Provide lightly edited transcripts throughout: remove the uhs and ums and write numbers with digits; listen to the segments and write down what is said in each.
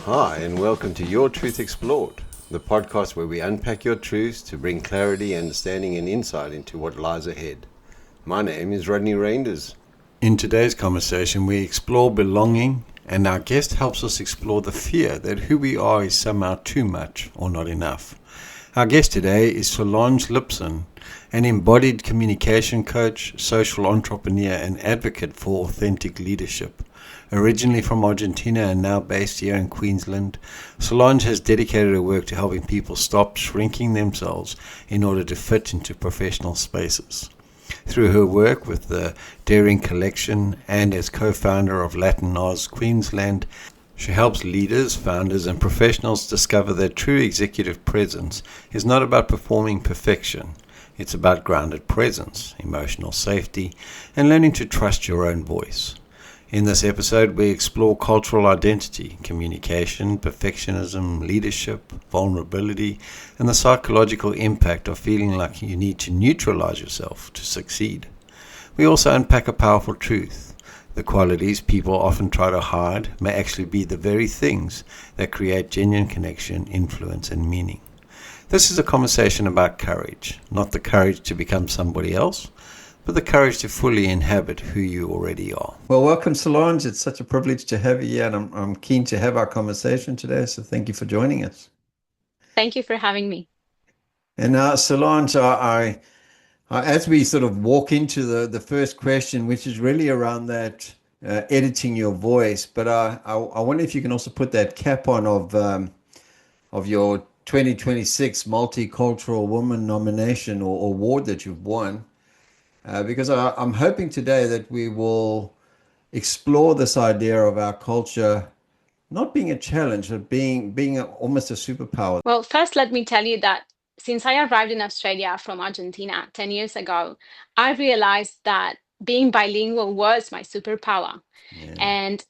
Hi, and welcome to Your Truth Explored, the podcast where we unpack your truths to bring clarity, understanding, and insight into what lies ahead. My name is Rodney Reynders. In today's conversation, we explore belonging, and our guest helps us explore the fear that who we are is somehow too much or not enough. Our guest today is Solange Lipcin, an embodied communication coach, social entrepreneur, and advocate for authentic leadership. Originally from Argentina and now based here in Queensland, Solange has dedicated her work to helping people stop shrinking themselves in order to fit into professional spaces. Through her work with the Daring Collection and as co-founder of Latin Oz Queensland, she helps leaders, founders, and professionals discover that true executive presence is not about performing perfection. It's about grounded presence, emotional safety, and learning to trust your own voice. In this episode, we explore cultural identity, communication, perfectionism, leadership, vulnerability, and the psychological impact of feeling like you need to neutralize yourself to succeed. We also unpack a powerful truth. The qualities people often try to hide may actually be the very things that create genuine connection, influence, and meaning. This is a conversation about courage, not the courage to become somebody else, but the courage to fully inhabit who you already are. Well, welcome, Solange. It's such a privilege to have you here, and I'm keen to have our conversation today, so thank you for joining us. Thank you for having me. And Solange, as we sort of walk into the first question, which is really around that editing your voice, but I wonder if you can also put that cap on of your 2026 Multicultural Woman nomination or award that you've won. Because I'm hoping today that we will explore this idea of our culture not being a challenge, but being almost a superpower. Well, first, let me tell you that since I arrived in Australia from Argentina 10 years ago, I realized that being bilingual was my superpower. Yeah. And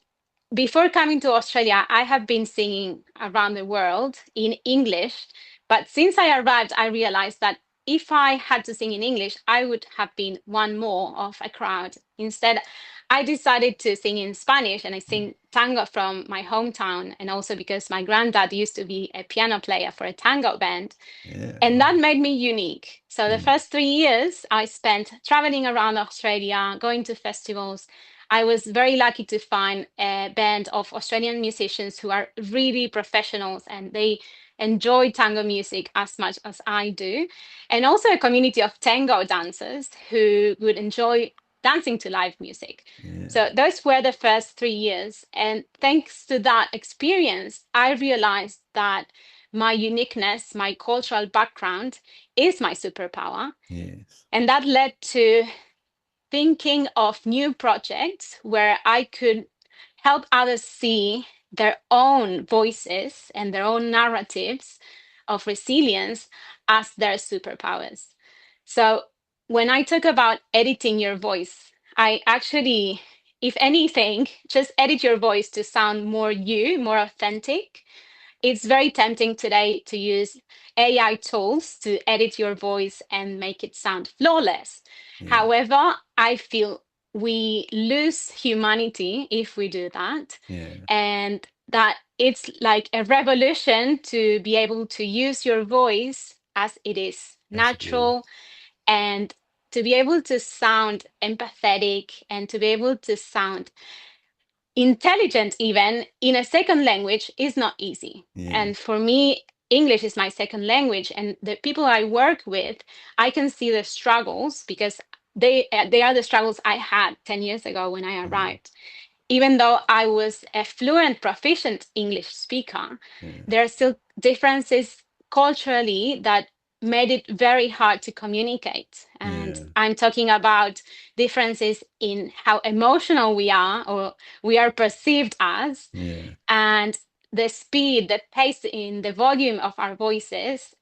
before coming to Australia, I have been singing around the world in English. But since I arrived, I realized that if I had to sing in English, I would have been one more of a crowd. Instead, I decided to sing in Spanish, and I sing tango from my hometown. And also because my granddad used to be a piano player for a tango band. Yeah. And that made me unique. So the Mm. first 3 years I spent traveling around Australia, going to festivals. I was very lucky to find a band of Australian musicians who are really professionals and they enjoy tango music as much as I do. And also a community of tango dancers who would enjoy dancing to live music. Yeah. So those were the first 3 years. And thanks to that experience, I realized that my uniqueness, my cultural background is my superpower. Yes. And that led to thinking of new projects where I could help others see their own voices and their own narratives of resilience as their superpowers. So when I talk about editing your voice, I actually, if anything, just edit your voice to sound more you, more authentic. It's very tempting today to use AI tools to edit your voice and make it sound flawless. Yeah. However, I feel we lose humanity if we do that, Yeah. and that it's like a revolution to be able to use your voice as it is, As it is. natural, and to be able to sound empathetic and to be able to sound intelligent even in a second language is not easy. Yeah. And for me, English is my second language, and the people I work with, I can see the struggles because they are the struggles I had 10 years ago when I Mm. arrived. Even though I was a fluent, proficient English speaker, Yeah. there are still differences culturally that made it very hard to communicate. And Yeah. I'm talking about differences in how emotional we are or we are perceived as, Yeah. and the speed, the pace in the volume of our voices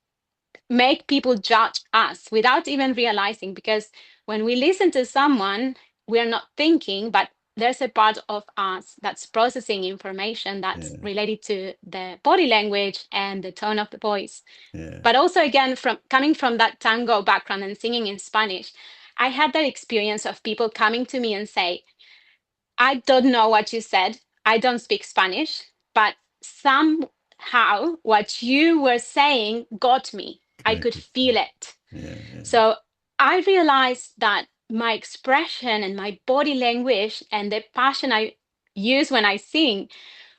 make people judge us without even realizing, because when we listen to someone, we are not thinking, but there's a part of us that's processing information that's Yeah. related to the body language and the tone of the voice. Yeah. But also, again, from coming from that tango background and singing in Spanish, I had that experience of people coming to me and say, I don't know what you said, I don't speak Spanish, but somehow what you were saying got me. I could feel it. Yeah. So I realized that my expression and my body language and the passion I use when I sing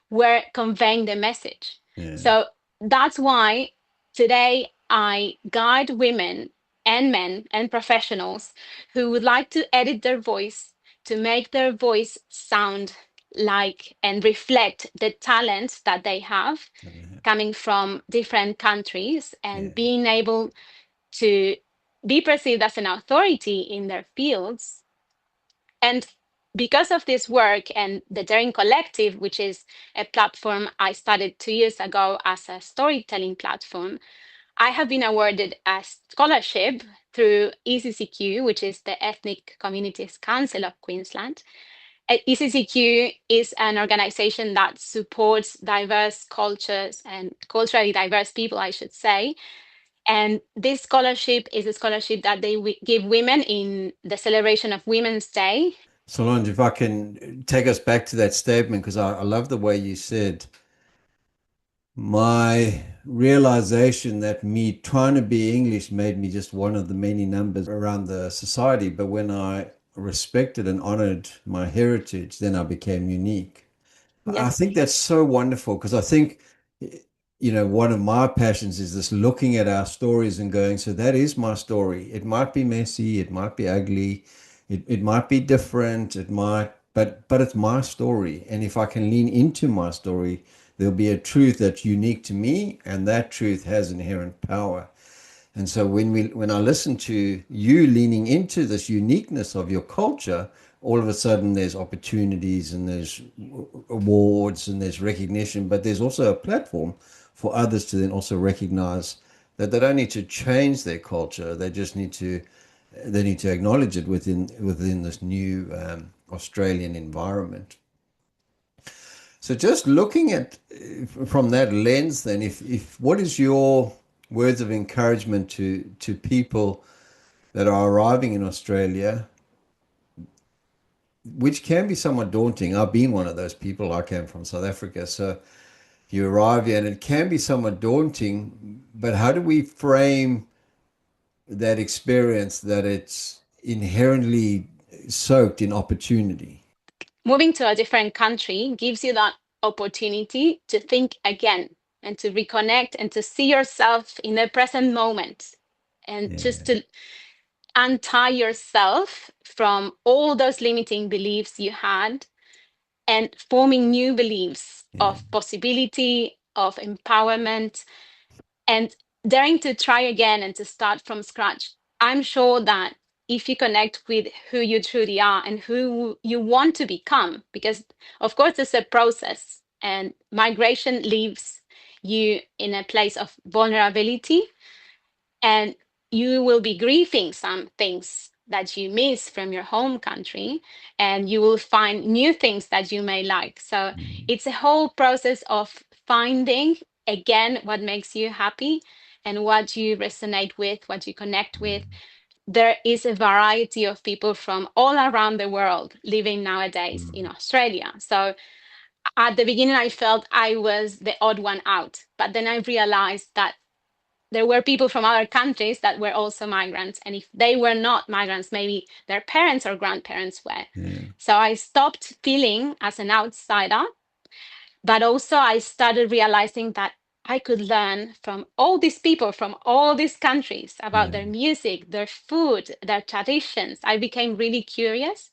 were conveying the message. Yeah. So that's why today I guide women and men and professionals who would like to edit their voice to make their voice sound like and reflect the talent that they have coming from different countries Yeah. and being able to be perceived as an authority in their fields. And because of this work and the Daring Collective, which is a platform I started 2 years ago as a storytelling platform, I have been awarded a scholarship through ECCQ, which is the Ethnic Communities Council of Queensland. ECCQ is an organization that supports diverse cultures and culturally diverse people, I should say. And this scholarship is a scholarship that they give women in the celebration of Women's Day. Solange, if I can take us back to that statement, because I love the way you said, my realization that me trying to be English made me just one of the many numbers around the society. But when I respected and honored my heritage, then I became unique. I Yes. think that's so wonderful because I think, one of my passions is this looking at our stories and going, so that is my story. It might be messy, it might be ugly, it might be different, but it's my story. And if I can lean into my story, there'll be a truth that's unique to me, and that truth has inherent power. And so when I listen to you leaning into this uniqueness of your culture, all of a sudden there's opportunities and there's awards and there's recognition, but there's also a platform for others to then also recognize that they don't need to change their culture. They need to acknowledge it within this new Australian environment. So just looking at from that lens, then, if what is your words of encouragement to people that are arriving in Australia, which can be somewhat daunting. I've been one of those people. I came from South Africa, so you arrive here and it can be somewhat daunting. But how do we frame that experience that it's inherently soaked in opportunity? Moving to a different country gives you that opportunity to think again and to reconnect and to see yourself in the present moment and just Yeah. to untie yourself from all those limiting beliefs you had and forming new beliefs Yeah. of possibility, of empowerment, and daring to try again and to start from scratch. I'm sure that if you connect with who you truly are and who you want to become, because of course it's a process and migration leaves you in a place of vulnerability, and you will be grieving some things that you miss from your home country, and you will find new things that you may like. So it's a whole process of finding again what makes you happy and what you resonate with, what you connect with. There is a variety of people from all around the world living nowadays in Australia. So at the beginning I felt I was the odd one out, but then I realized that there were people from other countries that were also migrants. And if they were not migrants, maybe their parents or grandparents were. Yeah. So I stopped feeling as an outsider, but also I started realizing that I could learn from all these people from all these countries about Yeah. their music, their food, their traditions. I became really curious.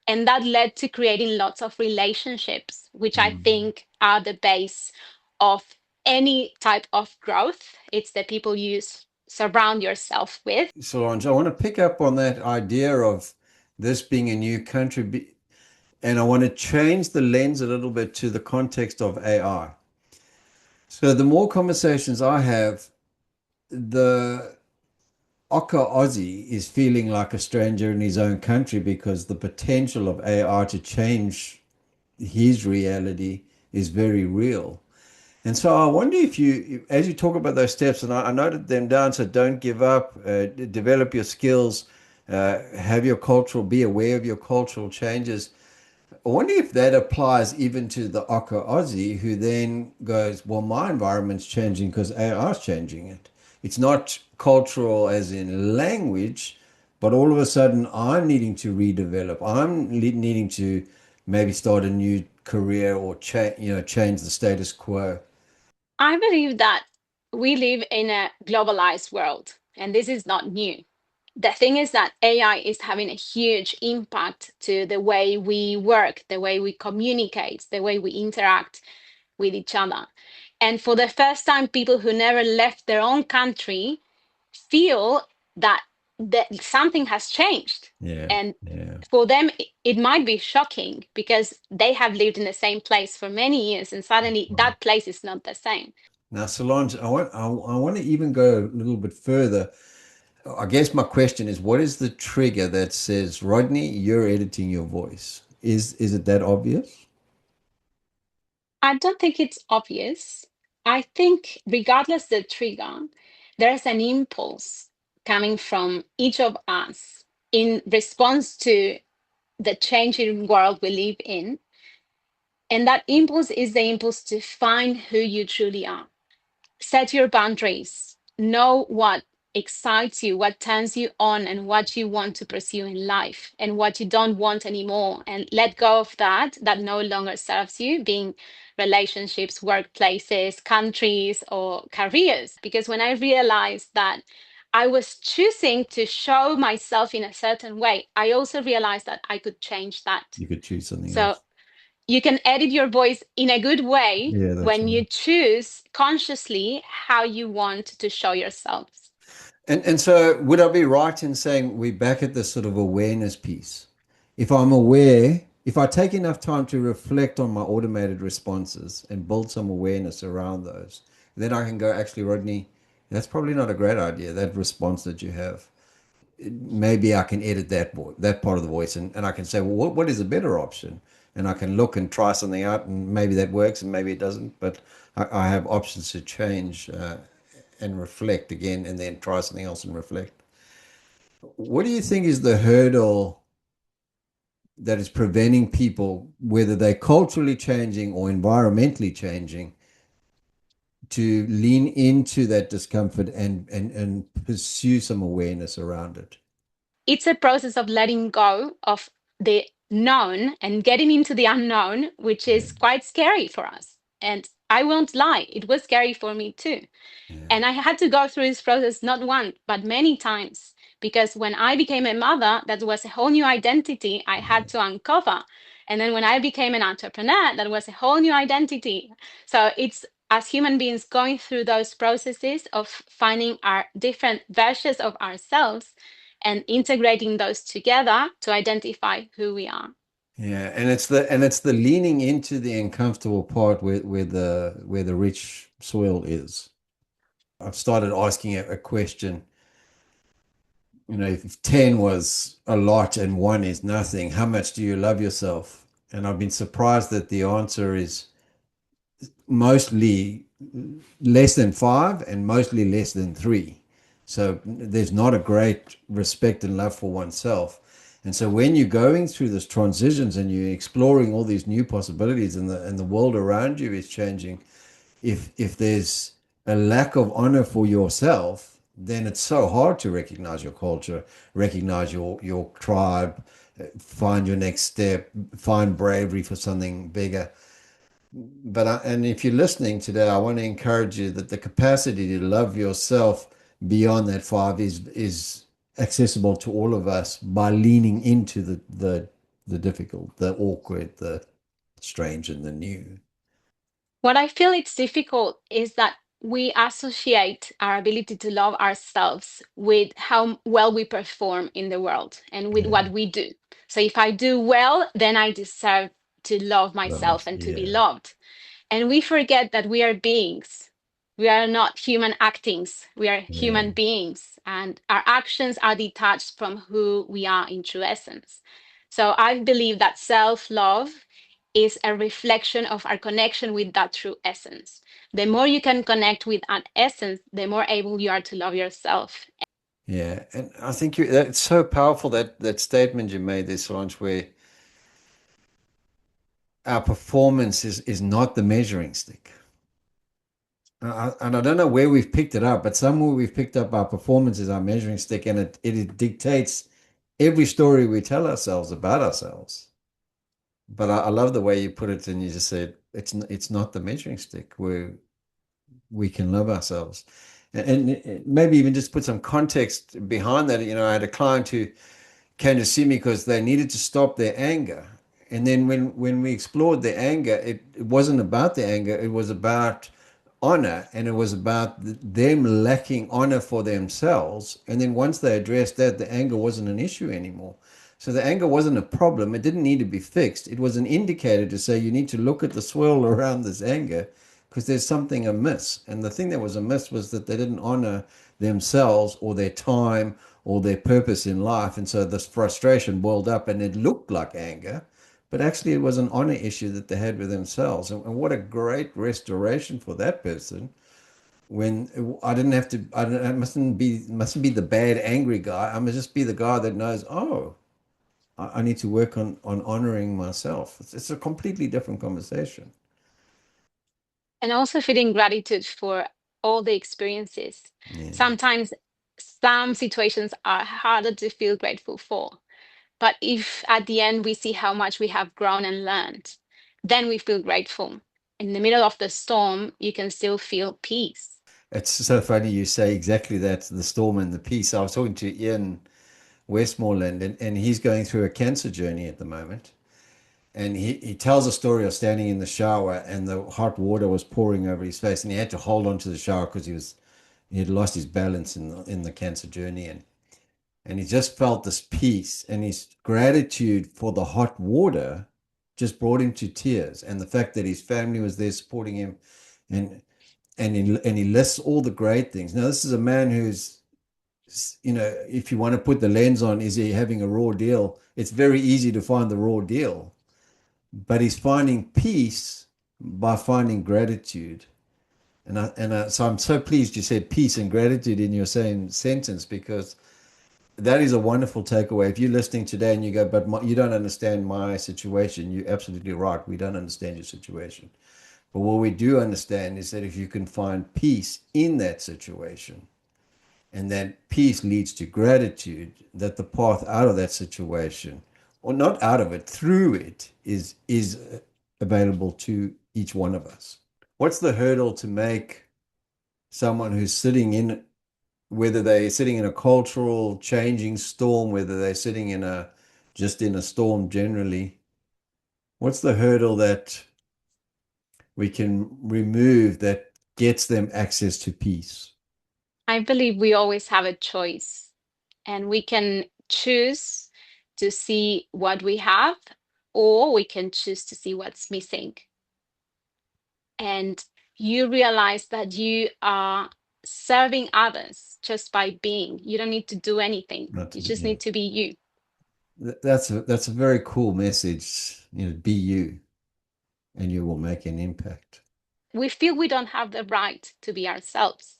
And that led to creating lots of relationships, which I think are the base of any type of growth. It's the people you surround yourself with. Solange, I want to pick up on that idea of this being a new country, and I want to change the lens a little bit to the context of AI. So the more conversations I have, the Oka Aussie is feeling like a stranger in his own country because the potential of AI to change his reality is very real. And so I wonder if you, as you talk about those steps, and I noted them down, so don't give up, develop your skills, have your cultural, be aware of your cultural changes. I wonder if that applies even to the Aka Aussie who then goes, well, my environment's changing because AI is changing it. It's not cultural as in language, but all of a sudden I'm needing to redevelop. Needing to maybe start a new career or change the status quo. I believe that we live in a globalized world, and this is not new. The thing is that AI is having a huge impact to the way we work, the way we communicate, the way we interact with each other. And for the first time, people who never left their own country feel that, something has changed. Yeah, And yeah, for them, it might be shocking because they have lived in the same place for many years, and suddenly right. that place is not the same. Now, Solange, I want to even go a little bit further. I guess my question is, what is the trigger that says, Rodney, you're editing your voice? Is it that obvious? I don't think it's obvious. I think, regardless the trigger, there's an impulse coming from each of us in response to the changing world we live in. And that impulse is the impulse to find who you truly are. Set your boundaries, know what excites you, what turns you on, and what you want to pursue in life, and what you don't want anymore, and let go of that no longer serves you, being relationships, workplaces, countries, or careers. Because when I realized that I was choosing to show myself in a certain way, I also realized that I could change that. You could choose something So else. you can edit your voice in a good way Yeah, that's when you right. choose consciously how you want to show yourself. And so would I be right in saying we're back at this sort of awareness piece? If I'm aware, if I take enough time to reflect on my automated responses and build some awareness around those, then I can go, actually, Rodney, that's probably not a great idea, that response that you have. Maybe I can edit that part of the voice and I can say, well, what is a better option? And I can look and try something out and maybe that works and maybe it doesn't. But I have options to change and reflect again and then try something else and reflect. What do you think is the hurdle that is preventing people, whether they're culturally changing or environmentally changing, to lean into that discomfort and pursue some awareness around it? It's a process of letting go of the known and getting into the unknown, which Yeah, is quite scary for us. And I won't lie, it was scary for me too. yeah, And I had to go through this process not once, but many times. Because when I became a mother, that was a whole new identity I had to uncover. And then when I became an entrepreneur, that was a whole new identity. So it's as human beings going through those processes of finding our different versions of ourselves and integrating those together to identify who we are. yeah. And it's the leaning into the uncomfortable part where the rich soil is. I've started asking a question. If 10 was a lot and one is nothing, how much do you love yourself? And I've been surprised that the answer is mostly less than five and mostly less than three. So there's not a great respect and love for oneself. And so when you're going through this transitions and you're exploring all these new possibilities and the world around you is changing, if there's a lack of honor for yourself, then it's so hard to recognize your culture, recognize your tribe, find your next step, find bravery for something bigger. And if you're listening today, I want to encourage you that the capacity to love yourself beyond that five is accessible to all of us by leaning into the difficult, the awkward, the strange, and the new. What I feel it's difficult is that we associate our ability to love ourselves with how well we perform in the world and with Yeah, what we do. So if I do well, then I deserve to love love myself myself. and to be Yeah, loved. And we forget that we are beings. We are not human actings. We are yeah, human beings. And our actions are detached from who we are in true essence. So I believe that self love is a reflection of our connection with that true essence. The more you can connect with that essence, the more able you are to love yourself. yeah. And I think that's so powerful that statement you made there, Solange, where our performance is not the measuring stick. And I don't know where we've picked it up, but somewhere we've picked up our performance is our measuring stick, and it dictates every story we tell ourselves about ourselves. But I love the way you put it, and you just said it's not the measuring stick where we can love ourselves, and maybe even just put some context behind that. I had a client who came to see me because they needed to stop their anger. And then when we explored the anger, it wasn't about the anger, it was about honor, and it was about them lacking honor for themselves. And then once they addressed that, the anger wasn't an issue anymore. So the anger wasn't a problem. It didn't need to be fixed. It was an indicator to say you need to look at the swirl around this anger because there's something amiss. And the thing that was amiss was that they didn't honor themselves or their time or their purpose in life. And so this frustration boiled up and it looked like anger, but actually it was an honor issue that they had with themselves. And what a great restoration for that person when I didn't have to, I mustn't be the bad, angry guy. I must just be the guy that knows, oh, I need to work on honoring myself. It's a completely different conversation. And also feeling gratitude for all the experiences. Yeah. Sometimes some situations are harder to feel grateful for. But if at the end we see how much we have grown and learned, then we feel grateful. In the middle of the storm, you can still feel peace. It's so funny you say exactly that, the storm and the peace. I was talking to Ian Westmoreland, and he's going through a cancer journey at the moment. And he tells a story of standing in the shower and the hot water was pouring over his face, and he had to hold on to the shower because he had lost his balance in the cancer journey, and he just felt this peace, and his gratitude for the hot water just brought him to tears, and the fact that his family was there supporting him, and and he lists all the great things. Now this is a man who's, if you want to put the lens on, is he having a raw deal? It's very easy to find the raw deal, but he's finding peace by finding gratitude. So I'm so pleased you said peace and gratitude in your same sentence, because that is a wonderful takeaway. If you're listening today and you go, but you don't understand my situation, you're absolutely right. We don't understand your situation. But what we do understand is that if you can find peace in that situation, and that peace leads to gratitude, that the path out of that situation, or not out of it, through it, is available to each one of us. What's the hurdle to make someone who's sitting in, whether they're sitting in a cultural changing storm, whether they're sitting in a just in a storm generally, what's the hurdle that we can remove that gets them access to peace? I believe we always have a choice and we can choose to see what we have, or we can choose to see what's missing. And you realize that you are serving others just by being. You don't need to do anything. Not to You be, just yeah. need to be you. That's a very cool message. Be you, and you will make an impact. We feel we don't have the right to be ourselves.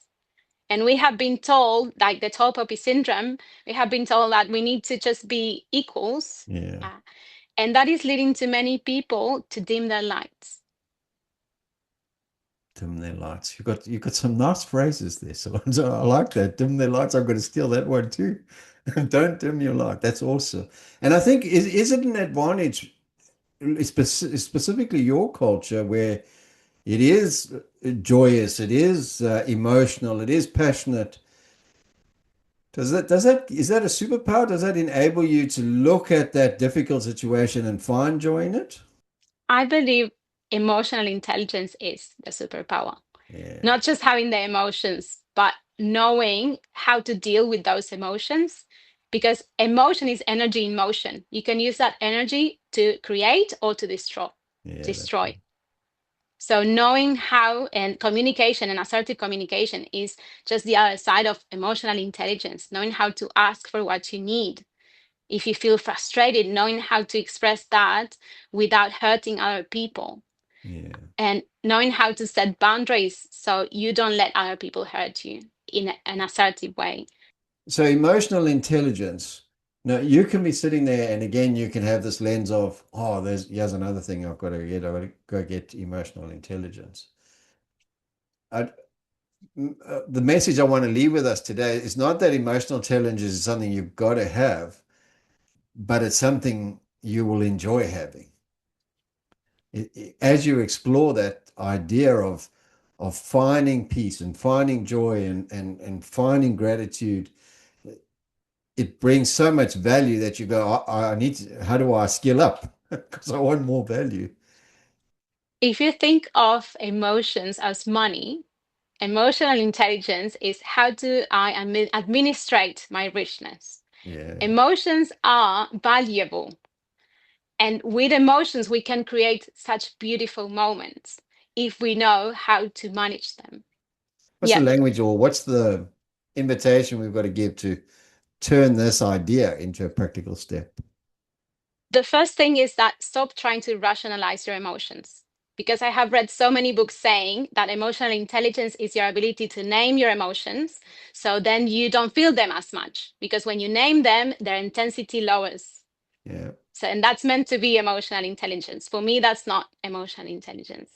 And we have been told, like the tall poppy syndrome, we have been told that we need to just be equals. Yeah, Uh, and that is leading to many people to dim their lights. dim their lights. You got some nice phrases there, Solange. I like that. Dim their lights. I'm going to steal that one too. Don't dim your light. That's awesome. And I think is it an advantage, specifically your culture, where it is joyous, it is emotional, it is passionate. Is that a superpower? Does that enable you to look at that difficult situation and find joy in it? I believe emotional intelligence is the superpower. Yeah, Not just having the emotions, but knowing how to deal with those emotions. Because emotion is energy in motion. You can use that energy to create or to destroy. yeah, that's Destroy. So knowing how, and communication and assertive communication is just the other side of emotional intelligence, knowing how to ask for what you need. If you feel frustrated, knowing how to express that without hurting other people, yeah. and knowing how to set boundaries so you don't let other people hurt you in an assertive way. So emotional intelligence. No, you can be sitting there, and again, you can have this lens of, oh, here's another thing I've got to get. I've got to go get emotional intelligence. I, the message I want to leave with us today is not that emotional intelligence is something you've got to have, but it's something you will enjoy having. As you explore that idea of finding peace and finding joy and finding gratitude, it brings so much value that you go, I need to, how do I skill up? Because I want more value. If you think of emotions as money, emotional intelligence is how do I administrate my richness. Yeah. Emotions are valuable. And with emotions, we can create such beautiful moments if we know how to manage them. What's the Yeah. language or what's the invitation we've got to give to turn this idea into a practical step? The first thing is that stop trying to rationalize your emotions. Because I have read so many books saying that emotional intelligence is your ability to name your emotions. So then you don't feel them as much. Because when you name them, their intensity lowers. Yeah. So, and that's meant to be emotional intelligence. For me, that's not emotional intelligence.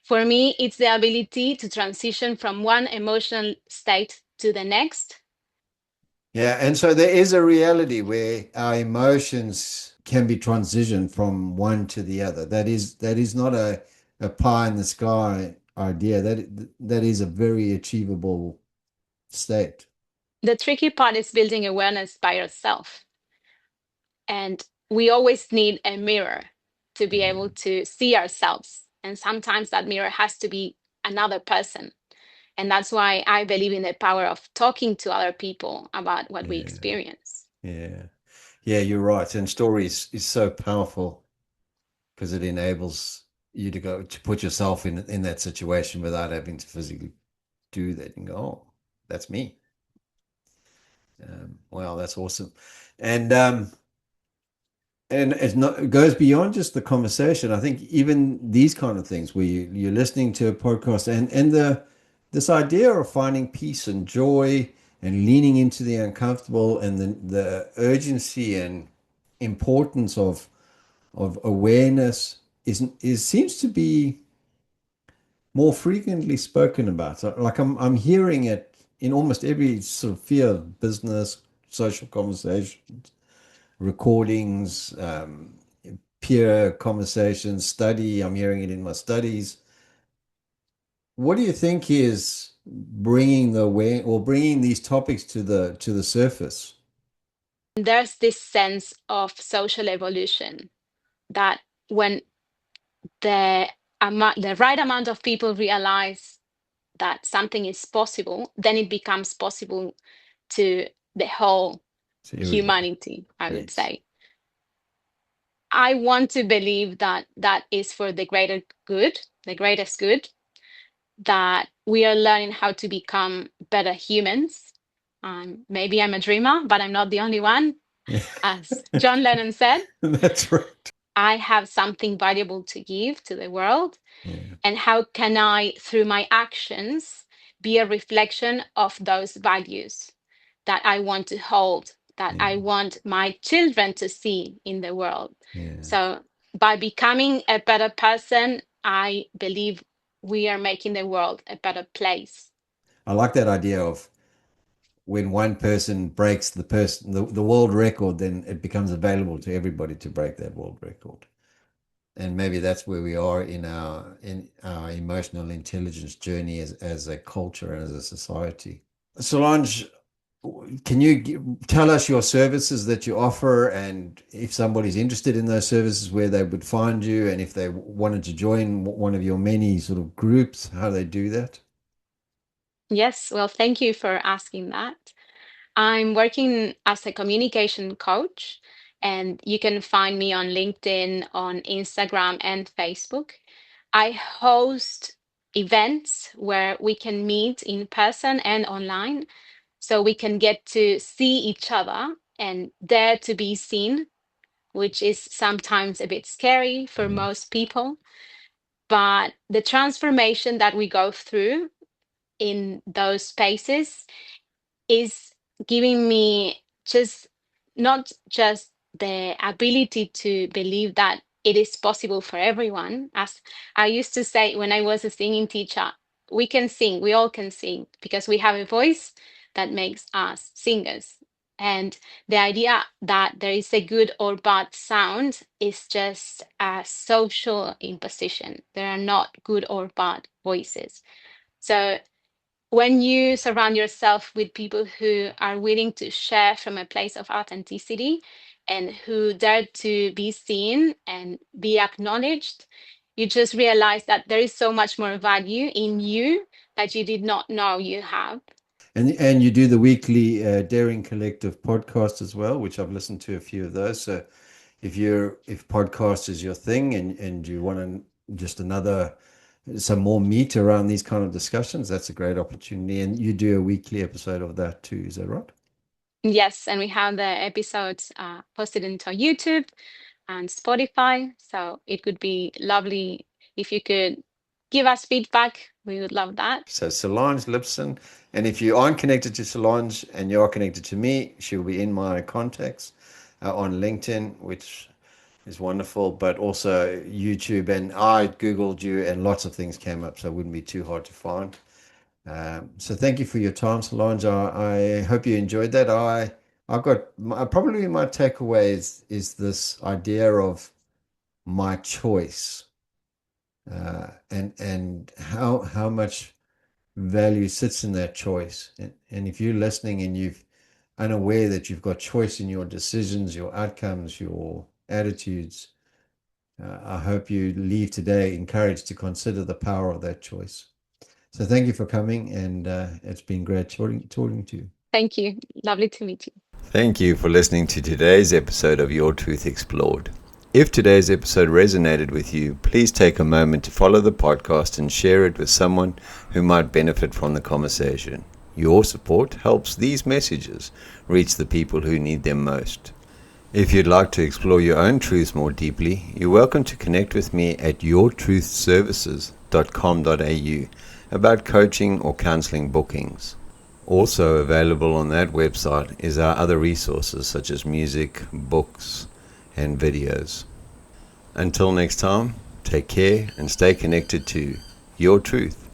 For me, it's the ability to transition from one emotional state to the next. Yeah. And so there is a reality where our emotions can be transitioned from one to the other. That is not a pie in the sky idea. That is a very achievable state. The tricky part is building awareness by yourself. And we always need a mirror to be Yeah. able to see ourselves. And sometimes that mirror has to be another person. And that's why I believe in the power of talking to other people about what we Yeah. experience. Yeah. Yeah, you're right. And story is so powerful because it enables you to go to put yourself in that situation without having to physically do that and go, oh, that's me. Wow, that's awesome. And it's not it goes beyond just the conversation. I think even these kind of things where you're listening to a podcast and this idea of finding peace and joy and leaning into the uncomfortable and the urgency and importance of awareness is seems to be more frequently spoken about. Like I'm hearing it in almost every sort of field of business, social conversations, recordings, peer conversations, study. I'm hearing it in my studies. What do you think is bringing the way or bringing these topics to the surface? There's this sense of social evolution that when the right amount of people realize that something is possible, then it becomes possible to the whole To everybody. humanity, I would Yes. say. I want to believe that that is for the greater good, the greatest good, that we are learning how to become better humans. Maybe I'm a dreamer, but I'm not the only one. Yeah. As John Lennon said, That's right. I have something valuable to give to the world. Yeah. And how can I, through my actions, be a reflection of those values that I want to hold, that Yeah. I want my children to see in the world? Yeah. So, by becoming a better person, I believe we are making the world a better place. I like that idea of when one person breaks the world record, then it becomes available to everybody to break that world record. And maybe that's where we are in our emotional intelligence journey as a culture and as a society. Solange, can you tell us your services that you offer and if somebody's interested in those services, where they would find you, and if they wanted to join one of your many sort of groups, how they do that? Yes, well, thank you for asking that. I'm working as a communication coach, and you can find me on LinkedIn, on Instagram, and Facebook. I host events where we can meet in person and online so we can get to see each other and dare to be seen, which is sometimes a bit scary for Yes. most people. But the transformation that we go through in those spaces is giving me just not just the ability to believe that it is possible for everyone. As I used to say when I was a singing teacher, we can sing, we all can sing, because we have a voice that makes us singers. And the idea that there is a good or bad sound is just a social imposition. There are not good or bad voices. So when you surround yourself with people who are willing to share from a place of authenticity and who dare to be seen and be acknowledged, you just realize that there is so much more value in you that you did not know you have. And you do the weekly Daring Collective podcast as well, which I've listened to a few of those. So if podcast is your thing and you want just some more meat around these kind of discussions, that's a great opportunity. And you do a weekly episode of that too, is that right? Yes, and we have the episodes posted into YouTube and Spotify. So it would be lovely if you could give us feedback. We would love that. So Solange Lipcin, and if you aren't connected to Solange and you are connected to me, she will be in my contacts on LinkedIn, which is wonderful, but also YouTube. And I Googled you and lots of things came up, so it wouldn't be too hard to find. So thank you for your time, Solange. I hope you enjoyed that. I've got probably my takeaway is this idea of my choice, and how much value sits in that choice. And if you're listening and you've unaware that you've got choice in your decisions, your outcomes, your attitudes, I hope you leave today encouraged to consider the power of that choice. So thank you for coming, and it's been great talking to you. Thank you. Lovely to meet you. Thank you for listening to today's episode of Your Truth Explored. If today's episode resonated with you, please take a moment to follow the podcast and share it with someone who might benefit from the conversation. Your support helps these messages reach the people who need them most. If you'd like to explore your own truths more deeply, you're welcome to connect with me at yourtruthservices.com.au about coaching or counseling bookings. Also available on that website is our other resources such as music, books, and videos. Until next time, take care and stay connected to your truth.